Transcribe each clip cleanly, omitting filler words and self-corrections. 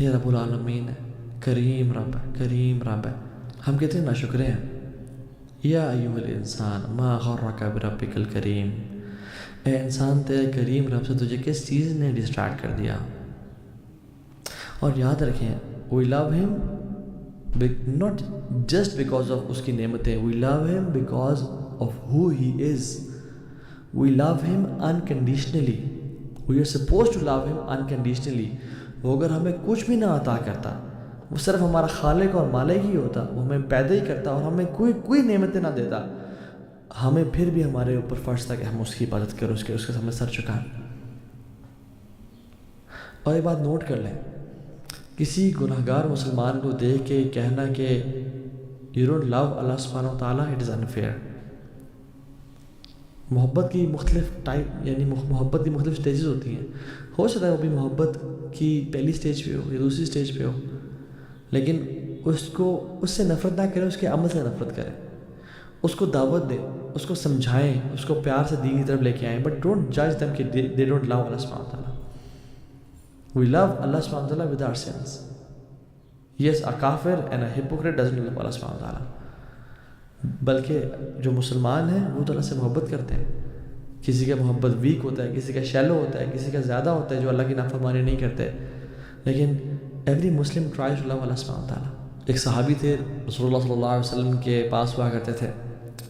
یہ رب العالمین ہے، کریم رب ہے، کریم رب ہے. ہم کتنے ناشکرے ہیں. یا ایھا الانسان ما غرک بربک الکریم، اے انسان تیرے کریم رب سے تجھے کس چیز نے ڈسٹریکٹ کر دیا. اور یاد رکھیں وی لو ہم not just because of اس کی نعمتیں، we love him because of who he is. We love him unconditionally. We are supposed to love him unconditionally. وہ اگر ہمیں کچھ بھی نہ عطا کرتا، وہ صرف ہمارا خالق اور مالک ہی ہوتا، وہ ہمیں پیدا ہی کرتا اور ہمیں کوئی نعمتیں نہ دیتا، ہمیں پھر بھی ہمارے اوپر فرض تھا کہ ہم اس کی عبادت کریں، اس کے سامنے سر جھکائیں. اور یہ بات نوٹ کر لیں، کسی گناہگار مسلمان کو دیکھ کے کہنا کہ یو ڈونٹ لو اللہ سبحانہ و تعالیٰ، اٹ از انفیئر. محبت کی مختلف ٹائپ، یعنی محبت کی مختلف سٹیجز ہوتی ہیں. ہو سکتا ہے وہ بھی محبت کی پہلی سٹیج پہ ہو یا دوسری سٹیج پہ ہو، لیکن اس سے نفرت نہ کریں، اس کے عمل سے نفرت کریں، اس کو دعوت دیں، اس کو سمجھائیں، اس کو پیار سے دین کی طرف لے کے آئیں، بٹ ڈونٹ جج دیم کہ دے ڈونٹ لو اللہ سبحانہ و تعالیٰ. We love Allah subhanahu wa ta'ala with our sins. Yes, a kafir and a hypocrite doesn't love Allah subhanahu wa ta'ala. بلکہ جو مسلمان ہیں وہ تو اللہ سے محبت کرتے ہیں. کسی کا محبت ویک ہوتا ہے، کسی کا شیلو ہوتا ہے، کسی کا زیادہ ہوتا ہے جو اللہ کی نافرمانی نہیں کرتے، لیکن ایوری مسلم ٹرائز ٹو لو اللہ سبحانہ wa ta'ala. ایک صحابی تھے رسول اللہ صلی اللہ علیہ وسلم کے پاس ہوا کرتے تھے.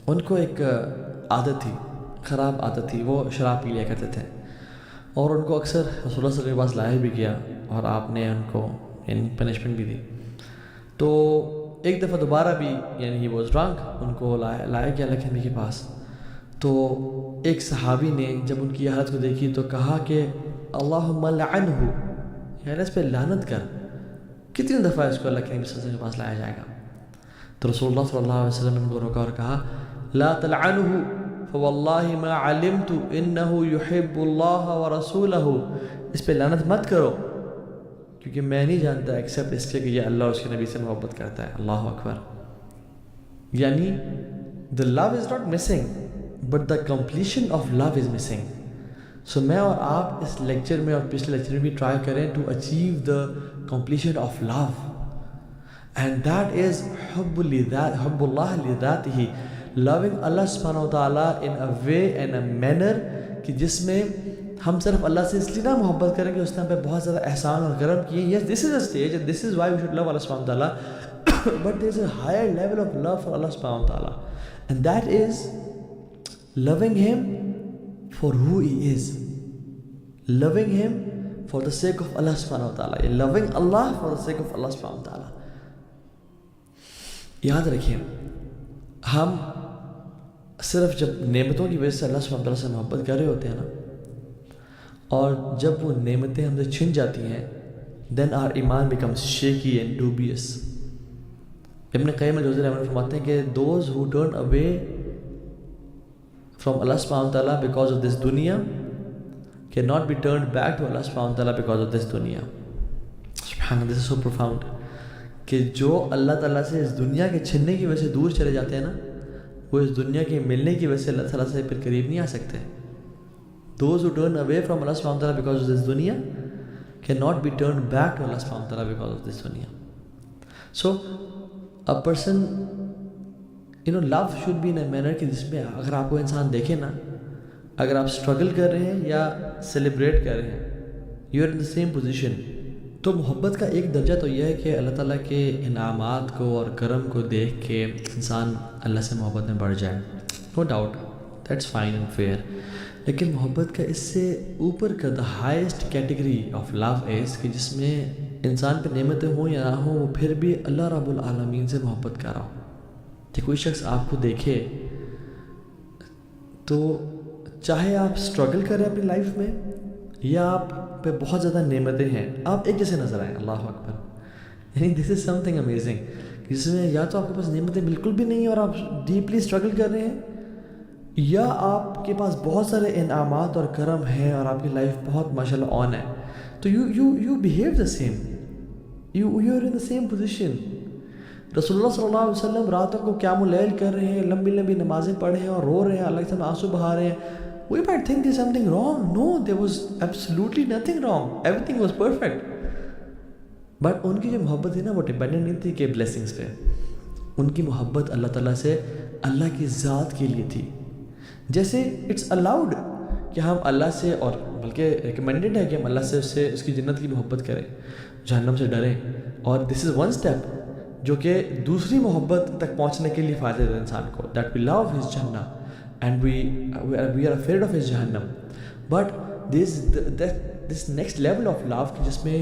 ان کو ایک عادت تھی، خراب عادت تھی، وہ شراب پی لیا کرتے تھے، اور ان کو اکثر رسول اللہ صلی اللہ علیہ وسلم کے پاس لایا بھی کیا اور آپ نے ان کو پنشمنٹ بھی دی. تو ایک دفعہ دوبارہ بھی ہی واز ڈرنک، ان کو لایا گیا اللہ کے نبی کے پاس. تو ایک صحابی نے جب ان کی حالت کو دیکھی تو کہا کہ اللہم لعنہ، یعنی اس پہ لعنت کر، کتنی دفعہ اس کو اللہ کے نبی صلی اللہ علیہ وسلم کے پاس لایا جائے گا. تو رسول اللہ صلی اللہ علیہ وسلم نے ان کو روکا اور کہا لا تلعنہ فواللہ ما علمت انہ یحب اللہ ورسولہ، اس پہ لعنت مت کرو کیونکہ میں نہیں جانتا ایکسیپٹ اس کے کہ یہ اللہ اور اس کے نبی سے محبت کرتا ہے. اللہ اکبر. یعنی the love is not missing but the completion of love is missing. سو میں اور آپ اس لیکچر میں اور پچھلے لیکچر میں بھی ٹرائی کریں to achieve the completion of love, and that is حب اللہ لذاتہ، loving اللہ سبحانہ و تعالیٰ in a way and a manner کہ جس میں ہم صرف اللہ سے اس لیے نہ محبت کریں کہ اس نے ہم پہ بہت زیادہ احسان اور کرم کیے. yes, this is a stage and this is why we should love Allah subhanahu wa ta'ala but there is a higher level of love for Allah subhanahu wa ta'ala, and that is loving him for who he is, loving him for the sake of Allah subhanahu wa ta'ala, loving Allah for the sake of Allah subhanahu wa ta'ala. یاد رکھیں ہم صرف جب نعمتوں کی وجہ سے اللہ سبحانہ وتعالیٰ سے محبت کر رہے ہوتے ہیں نا، اور جب وہ نعمتیں ہم سے چھن جاتی ہیں then our ایمان becomes shaky and dubious. ابن قیم الجوزی رحمہ اللہ فرماتے ہیں کہ those who turn away from Allah subhanahu wa ta'ala because of this dunya cannot be turned back to Allah subhanahu wa ta'ala because of this dunya. Subhanallah, this is so profound. کہ جو اللہ تعالیٰ سے اس دنیا کے چھننے کی وجہ سے دور چلے جاتے ہیں نا، وہ اس دنیا کے ملنے کی وجہ سے اللہ تعالیٰ سے پھر قریب نہیں آ سکتے. Those who turn away from Allah subhanahu wa ta'ala because of this dunya cannot be turned back to Allah subhanahu wa ta'ala because of this dunya. So a person, love should be in a manner کہ جس میں اگر آپ کو انسان دیکھے نا، اگر آپ struggle کر رہے ہیں یا celebrate کر رہے ہیں، you are in the same position. تو محبت کا ایک درجہ تو یہ ہے کہ اللہ تعالیٰ کے انعامات کو اور کرم کو دیکھ کے انسان اللہ سے محبت میں بڑھ جائے. No doubt that's fine and fair. لیکن محبت کا اس سے اوپر کا the highest category of love is کہ جس میں انسان پہ نعمتیں ہوں یا نہ ہوں وہ پھر بھی اللہ رب العالمین سے محبت کر رہا ہو. کہ کوئی شخص آپ کو دیکھے تو چاہے آپ اسٹرگل کریں اپنی لائف میں یا آپ پہ بہت زیادہ نعمتیں ہیں، آپ ایک جیسے نظر آئیں. اللہ اکبر. یعنی دس از سم تھنگ امیزنگ جس میں یا تو آپ کے پاس نعمتیں بالکل بھی نہیں ہیں اور آپ ڈیپلی اسٹرگل کر رہے ہیں، یا آپ کے پاس بہت سارے انعامات اور کرم ہیں اور آپ کی لائف بہت ماشاء اللہ آن ہے. تو you behave the same, you are in the same position. رسول اللہ صلی اللہ علیہ وسلم راتوں کو قیام اللیل کر رہے ہیں، لمبی لمبی نمازیں پڑھ رہے ہیں اور رو رہے ہیں، اللہ کے سامنے آنسو بہا رہے ہیں. We might think there's something wrong. No, there was absolutely nothing wrong. Everything was perfect. But in کی جو محبت تھی نا وہ ڈپینڈنٹ نہیں تھی کہ بلیسنگس پہ. ان کی محبت اللہ تعالیٰ سے اللہ کی ذات کے لیے تھی. جیسے اٹس الاؤڈ کہ ہم اللہ سے، اور بلکہ ریکمینڈڈ ہے کہ ہم اللہ سے اس کی جنت کی محبت کریں، جہنم سے ڈریں. اور دس از ون اسٹیپ جو کہ دوسری محبت تک پہنچنے کے لیے فائدہ دے انسان کو، دیٹ وی لو ہز جنہ and we are afraid of his جہنم. But this next level of love جس میں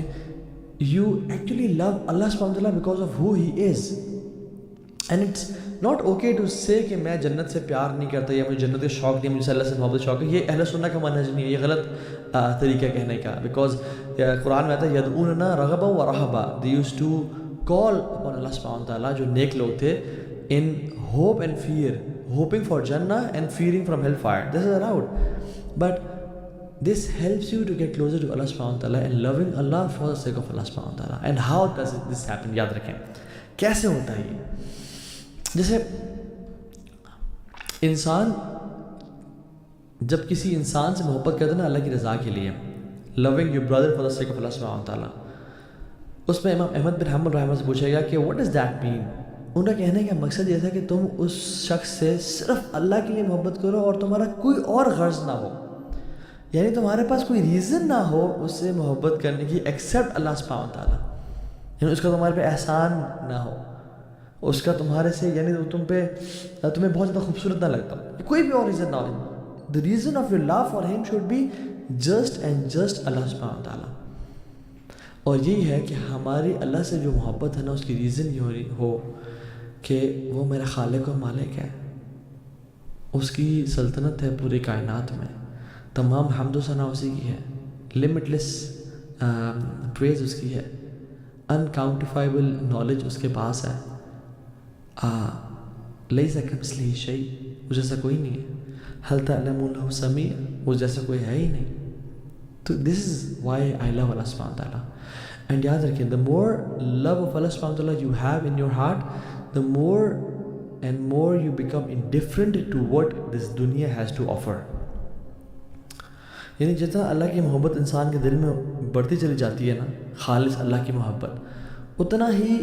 یو ایکچولی لو اللہ سبحانہ وتعالیٰ because of who he is. And it's not okay to say کہ میں جنت سے پیار نہیں کرتا یا مجھے جنت کا شوق نہیں ہے، مجھے اللہ سے محبت شوق ہے. یہ اہل سنہ کا منہج نہیں ہے، یہ غلط طریقہ کہنے کا. بیکاز قرآن میں آتا ہے یدعوننا رغبا و رہبا، they used to call upon Allah سبحانہ تعالیٰ. جو نیک لوگ تھے in hope and fear, hoping for جنہ and fearing from hell fire. This is allowed, but this helps you to get closer to Allah subhanahu wa ta'ala and loving Allah for the sake of Allah subhanahu wa ta'ala. And how does this happen? یاد رکھیں کیسے ہوتا ہے یہ. جیسے انسان جب کسی انسان سے محبت کرتے نا اللہ کی رضا کے لیے، loving your brother for the sake of Allah subhanahu wa ta'ala، اس میں امام احمد بن حنبل رحمہ سے پوچھا گیا کہ what does that mean. ان کا کہنے کا مقصد یہ تھا کہ تم اس شخص سے صرف اللہ کے لیے محبت کرو اور تمہارا کوئی اور غرض نہ ہو، یعنی تمہارے پاس کوئی ریزن نہ ہو اس سے محبت کرنے کی ایکسیپٹ اللہ سبحانہ و تعالیٰ. یعنی اس کا تمہارے پہ احسان نہ ہو، اس کا تمہارے سے یعنی تمہیں بہت زیادہ خوبصورت نہ لگتا، کوئی بھی اور ریزن نہ ہو. The reason of your love for him should be just and just Allah سبحانہ و تعالیٰ. اور یہی ہے کہ ہماری اللہ سے جو محبت ہے نا اس کی ریزن یہ ہو کہ وہ میرا خالق و مالک ہے، اس کی سلطنت ہے پوری کائنات میں، تمام حمد و ثنا اسی کی ہے، لمٹلیس پریز اس کی ہے، انکاؤنٹیفائبل نالج اس کے پاس ہے. لیس کمثلہ شیء، وہ جیسا کوئی نہیں ہے. ہل تعلم لہ سمیع، وہ جیسا کوئی ہے ہی نہیں. تو دس از وائی آئی لو اللہ سبحانہ تعالیٰ. اینڈ یاد رکھیں دا مور لو آف اللہ سبحانہ تعالیٰ you have in your heart, the more and more you become indifferent to what this دنیا ہیز ٹو آفر. یعنی جتنا اللہ کی محبت انسان کے دل میں بڑھتی چلی جاتی ہے نا، خالص اللہ کی محبت، اتنا ہی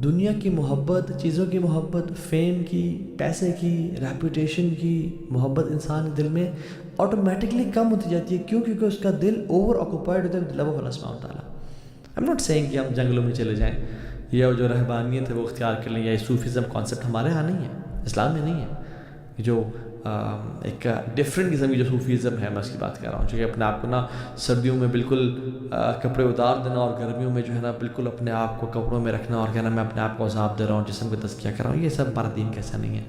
دنیا کی محبت، چیزوں کی محبت، فیم کی، پیسے کی، ریپوٹیشن کی محبت انسان کے دل میں آٹومیٹکلی کم ہوتی جاتی ہے. کیوں؟ کیونکہ اس کا دل اوور آکوپائڈ ہوتا ہے ود لو آف اللہ سبحانہ تعالیٰ. آئی ایم ناٹ سیئنگ کہ ہم جنگلوں میں چلے جائیں یا جو رہبانیت ہے وہ اختیار کر لیں، یا صوفیزم کانسیپٹ ہمارے ہاں نہیں ہے، اسلام میں نہیں ہے. جو ایک ڈفرینٹ قسم کی جو صوفیزم ہے میں اس کی بات کر رہا ہوں، چونکہ اپنے آپ کو نا سردیوں میں بالکل کپڑے اتار دینا اور گرمیوں میں جو ہے نا بالکل اپنے آپ کو کپڑوں میں رکھنا اور کہنا میں اپنے آپ کو عذاب دے رہا ہوں، جسم کو تزکیہ کر رہا ہوں، یہ سب ہمارا دین کیسا نہیں ہے.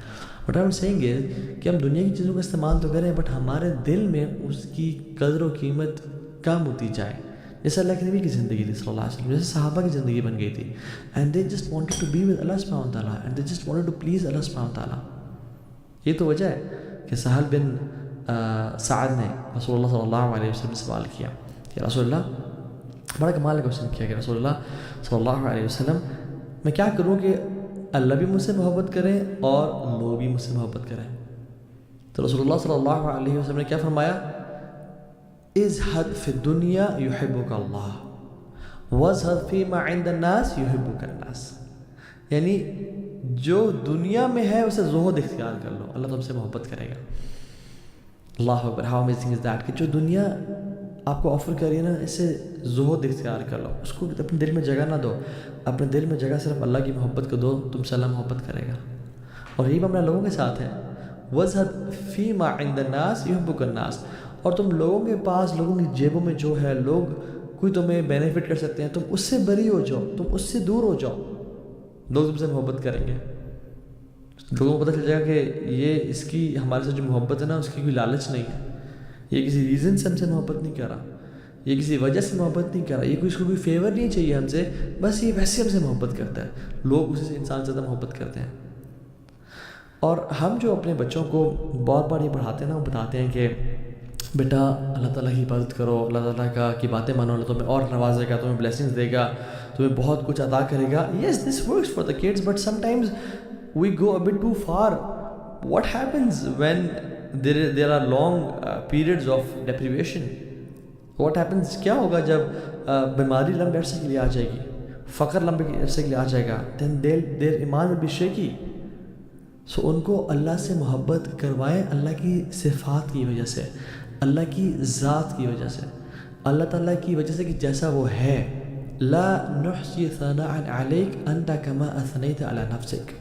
بٹ آئی ایم سیئنگ کہ ہم دنیا کی چیزوں کا استعمال تو کریں بٹ ہمارے دل میں اس کی قدر و قیمت کم ہوتی جائے. جیسے اللہ کے نبی کی زندگی تھی صلی اللہ علیہ وسلم، جیسے صحابہ کی زندگی بن گئی تھی. And they just wanted to be with Allah سبحانہ تعالیٰ and they just wanted to please Allah سبحانہ تعالیٰ. یہ تو وجہ ہے کہ سہل بن سعد نے رسول اللہ صلی اللہ علیہ وسلم سے سوال کیا کہ رسول اللہ، بڑا کمال کا کوشچن کیا کہ رسول اللہ صلی اللہ علیہ وسلم میں کیا کروں کہ اللہ بھی مجھ سے محبت کریں اور لوگ بھی مجھ سے محبت کریں. تو رسول اللہ صلی اللہ علیہ وسلم نے کیا فرمایا؟ ازہد فی الدنیا یحبک اللہ وازہد فی ما عند الناس یحبک الناس. یعنی جو دنیا میں ہے اسے زہد اختیار کر لو، اللہ تم سے محبت کرے گا. اللہ اکبر، ہاؤ امیزنگ از دیٹ کہ جو دنیا آپ کو آفر کر رہی ہے نا اسے زہد اختیار کر لو، اس کو اپنے دل میں جگہ نہ دو. اپنے دل میں جگہ صرف اللہ کی محبت کو دو، تم سے اللہ محبت کرے گا. اور یہی معاملہ لوگوں کے ساتھ ہے. وَازْهَدْ فِي مَا عِنْدَ النَّاسِ يُحِبُّكَ النَّاسِ. اور تم لوگوں کے پاس، لوگوں کی جیبوں میں جو ہے، لوگ کوئی تمہیں بینیفٹ کر سکتے ہیں، تم اس سے بری ہو جاؤ، تم اس سے دور ہو جاؤ، لوگ تم سے محبت کریں گے. لوگوں کو پتہ چل جائے گا کہ یہ اس کی ہمارے سے جو محبت ہے نا اس کی کوئی لالچ نہیں ہے، یہ کسی ریزن سے ہم سے محبت نہیں کر رہا، یہ کسی وجہ سے محبت نہیں کر رہا، یہ کوئی اس کو کوئی فیور نہیں چاہیے ہم سے، بس یہ ویسے ہم سے محبت کرتا ہے. لوگ اسی سے انسان سے زیادہ محبت کرتے ہیں. اور ہم جو اپنے بچوں کو بار بار یہ پڑھاتے ہیں نا، وہ بتاتے ہیں کہ بیٹا اللہ تعالیٰ کی عبادت کرو، اللہ تعالیٰ کی باتیں مانو، اللہ تمہیں اور نوازے گا، تمہیں بلیسنگز دے گا، تمہیں بہت کچھ عطا کرے گا. Yes this works for the kids but sometimes we go a bit too far. What happens when there are long periods of deprivation? What happens؟ کیا ہوگا جب بیماری لمبے عرصے کے لیے آ جائے گی فقر لمبے عرصے کے لیے آ جائے گا, then their ایمان will be shaky. سو ان کو اللہ سے محبت کروائیں اللہ کی صفات کی وجہ سے, اللہ کی ذات کی وجہ سے, اللہ تعالیٰ کی وجہ سے کہ جیسا وہ ہے. لا نحصی ثناء علیک انت کما اثنیت علی نفسک,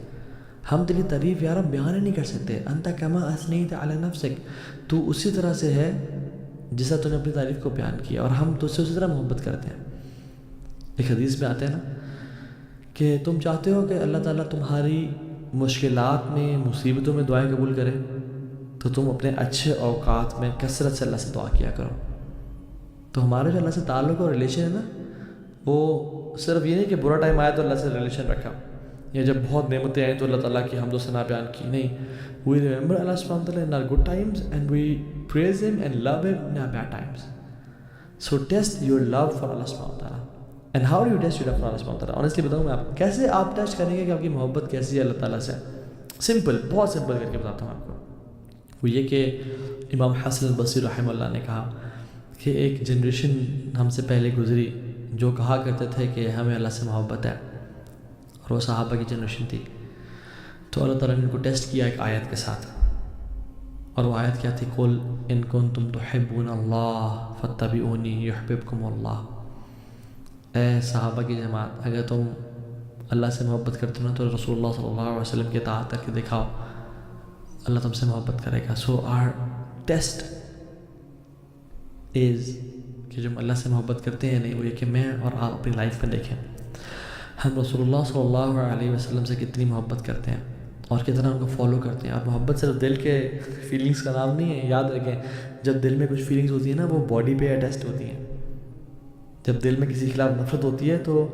ہم تیری تعریف یار بیان ہی نہیں کر سکتے. انت کما اثنیت علی نفسک, تو اسی طرح سے ہے جیسا تو نے اپنی تعریف کو بیان کیا, اور ہم تو سے اسی طرح محبت کرتے ہیں. ایک حدیث میں آتے ہیں نا کہ تم چاہتے ہو کہ اللہ تعالیٰ تمہاری مشکلات میں, مصیبتوں میں دعائیں قبول کرے, تو تم اپنے اچھے اوقات میں کثرت سے اللہ سے دعا کیا کرو. تو ہمارا جو اللہ سے تعلق اور ریلیشن ہے نا, وہ صرف یہ نہیں کہ برا ٹائم آیا تو اللہ سے ریلیشن رکھا, یا جب بہت نعمتیں آئیں تو اللہ تعالیٰ کی حمد و ثنا بیان کی. نہیں, وی ریمبر اللہ سبحانہ وتعالیٰ in our good times and we praise him and love him in our bad times. So test your love for Allah سبحانہ وتعالیٰ. And how do you test your love for Allah سبحانہ وتعالیٰ؟ آنیسٹلی بتاؤں میں آپ کیسے آپ ٹیسٹ کریں گے کہ آپ کی محبت کیسی ہے اللہ تعالیٰ سے. سمپل, بہت سمپل کر کے بتاتا ہوں آپ کو. وہ یہ کہ امام حسن البصری رحمہ اللہ نے کہا کہ ایک جنریشن ہم سے پہلے گزری جو کہا کرتے تھے کہ ہمیں اللہ سے محبت ہے, اور وہ صحابہ کی جنریشن تھی. تو اللہ تعالیٰ نے ان کو ٹیسٹ کیا ایک آیت کے ساتھ, اور وہ آیت کیا تھی؟ قل ان کنتم تحبون اللہ فاتبعونی یحببکم اللہ. اے صحابہ کی جماعت, اگر تم اللہ سے محبت کرتے ہو نا تو رسول اللہ صلی اللہ علیہ وسلم کی اطاعت کر کے دکھاؤ, اللہ تم سے محبت کرے گا. سو آر ٹیسٹ از کہ جو ہم اللہ سے محبت کرتے ہیں نہیں, وہ یہ کہ میں اور آپ اپنی لائف میں دیکھیں ہم رسول اللہ صلی اللہ علیہ وسلم سے کتنی محبت کرتے ہیں اور کتنا ان کو فالو کرتے ہیں. اور محبت صرف دل کے فیلنگس کا نام نہیں ہے, یاد رکھیں جب دل میں کچھ فیلنگس ہوتی ہیں نا وہ باڈی پہ اٹیسٹ ہوتی ہیں. جب دل میں کسی کے خلاف نفرت ہوتی ہے تو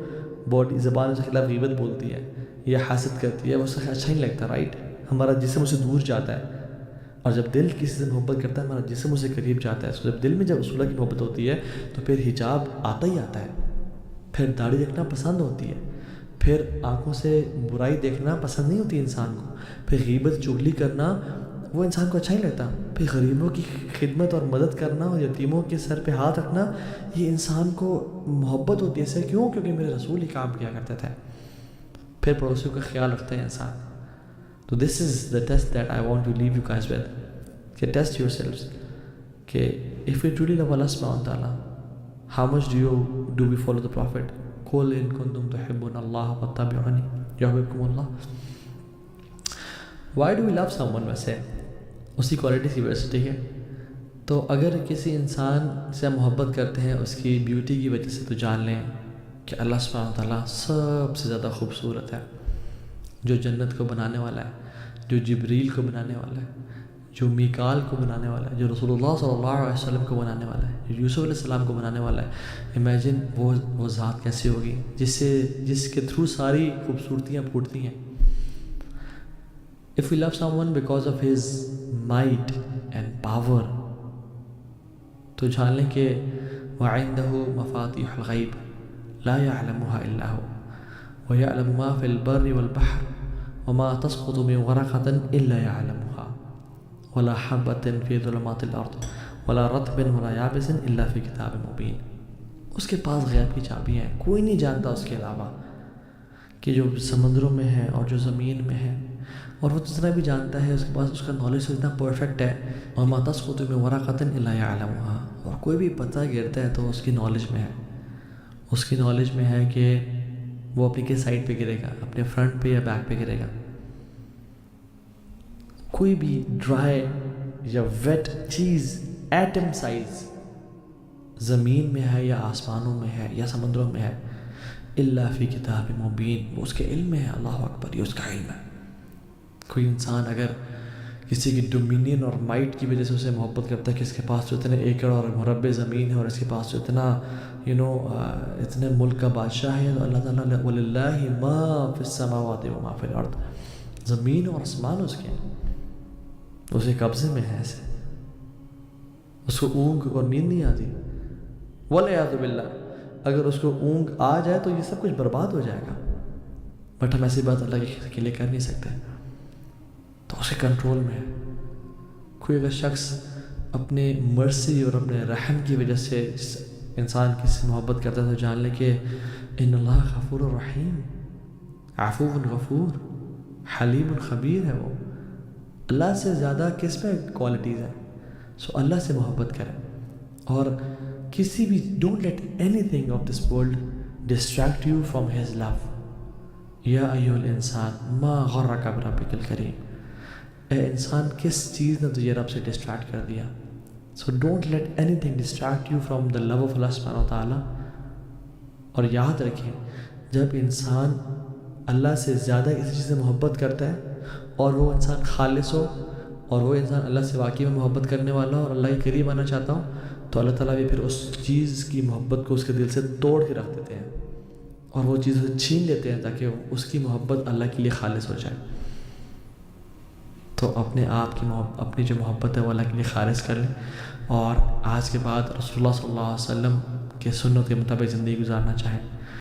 باڈی زبان اس کے خلاف غیبت بولتی ہے یا حسد کرتی ہے, وہ اس سے اچھا نہیں لگتا, رائٹ. ہمارا جسم اسے دور جاتا ہے, اور جب دل کسی سے محبت کرتا ہے ہمارا جسم اسے قریب جاتا ہے. جب دل میں جب رسول اللہ کی محبت ہوتی ہے تو پھر حجاب آتا ہی آتا ہے, پھر داڑھی رکھنا پسند ہوتی ہے, پھر آنکھوں سے برائی دیکھنا پسند نہیں ہوتی انسان کو, پھر غیبت چغلی کرنا وہ انسان کو اچھا نہیں لگتا, پھر غریبوں کی خدمت اور مدد کرنا اور یتیموں کے سر پہ ہاتھ رکھنا یہ انسان کو محبت ہوتی ہے. اس سے کیوں؟ کیونکہ میرے رسول ہی کام کیا کرتے تھے. پھر پڑوسیوں کا خیال رکھتا ہے انسان. تو this is the test that I want to leave you guys with, کہ ٹیسٹ یور سیلفز کہ if you truly love Allah سبحانہ وتعالیٰ, how much do we follow the prophet. قل ان کنتم تحبون اللہ فاتبعونی یحببکم اللہ. Why do we love someone? ویسے اسی کوالٹیز کی وجہ سے, ٹھیک ہے. تو اگر کسی انسان سے محبت کرتے ہیں اس کی بیوٹی کی وجہ سے, تو جان لیں کہ اللہ سبحانہ وتعالیٰ سب سے زیادہ خوبصورت ہے. جو جنت کو بنانے والا ہے, جو جبریل کو بنانے والا ہے, جو میکال کو بنانے والا ہے, جو رسول اللہ صلی اللہ علیہ وسلم کو بنانے والا ہے, جو یوسف علیہ السلام کو بنانے والا ہے, امیجن وہ ذات کیسی ہوگی جس کے تھرو ساری خوبصورتیاں پھوٹتی ہیں. If we love someone because of his might and power, تو جان لیں کہ وعنده مفاتيح الغیب لا يعلمها إلا هو ويعلم ما في البر والبحر وما تسقط من ورقة إلا يعلمها ولا حبة في ظلمات الأرض ولا رطب ولا يابس إلا في كتاب مبين. اس کے پاس غیب کی چابیاں ہیں, کوئی نہیں جانتا اس کے علاوہ, کہ جو سمندروں میں ہے اور جو زمین میں ہے, اور وہ جتنا بھی جانتا ہے اس کے پاس اس کا نالج اتنا پرفیکٹ ہے. اور ما تسقط من ورقة إلا يعلمها, اور کوئی بھی پتہ گرتا ہے تو اس کی نالج میں ہے, اس کی نالج میں ہے کہ وہ اپنی کس سائڈ پہ گرے گا, اپنے فرنٹ پہ یا بیک پہ گرے گا. کوئی بھی ڈرائی یا ویٹ چیز ایٹم سائز زمین میں ہے یا آسمانوں میں ہے یا سمندروں میں ہے, الا فی کتاب مبین, وہ اس کے علم میں ہے. اللہ اکبر, یہ اس کا علم ہے. کوئی انسان اگر کسی کی ڈومینین اور مائٹ کی وجہ سے اسے محبت کرتا ہے کہ اس کے پاس جو اتنے ایکڑ اور مربع زمین ہے اور اس کے پاس جو اتنا اتنے ملک کا بادشاہ ہے, تو اللہ تعالیٰ وَلِلَّهِ مَا فِي السَّمَاوَاتِ وَمَا فِي الْأَرْضِ, زمین اور آسمان اس کے ہیں, اسے قبضے میں ہے. ایسے اس کو اونگ اور نیند نہیں آتی. وَالْعِيَاذُ بِاللَّهِ, اگر اس کو اونگ آ جائے تو یہ سب کچھ برباد ہو جائے گا. بٹ ہم ایسی بات اللہ کے لیے کر نہیں سکتے, تو اسے کنٹرول میں ہے. کوئی اگر شخص اپنے مرسی اور اپنے رحم کی وجہ سے انسان کسی سے محبت کرتا ہے تو جان لے کہ ان اللہ غفور الرحیم، عفو غفور، حلیم خبیر ہے وہ. اللہ سے زیادہ کس میں کوالٹیز ہیں؟ سو اللہ سے محبت کریں، اور کسی بھی don't let anything of this world distract you from his love. یا ایھا الانسان ما غرک بربک الکریم، اے انسان کس چیز نے تجھے رب سے ڈسٹریکٹ کر دیا؟ So don't let anything distract you from the love of Allah سبحانہ وتعالیٰ. اور یاد رکھیں، جب انسان اللہ سے زیادہ کسی چیز سے محبت کرتا ہے اور وہ انسان خالص ہو اور وہ انسان اللہ سے واقعی میں محبت کرنے والا ہو اور اللہ کے قریب آنا چاہتا ہو، تو اللہ تعالیٰ بھی پھر اس چیز کی محبت کو اس کے دل سے توڑ کے رکھ دیتے ہیں اور وہ چیز اسے چھین لیتے ہیں تاکہ اس کی محبت اللہ کے لیے خالص ہو جائے. تو اپنے آپ کی اپنی جو محبت ہے وہ اللہ کے لیے خالص کر لیں، اور آج کے بعد رسول اللہ صلی اللہ علیہ وسلم کے سنت کے مطابق زندگی گزارنا چاہیں.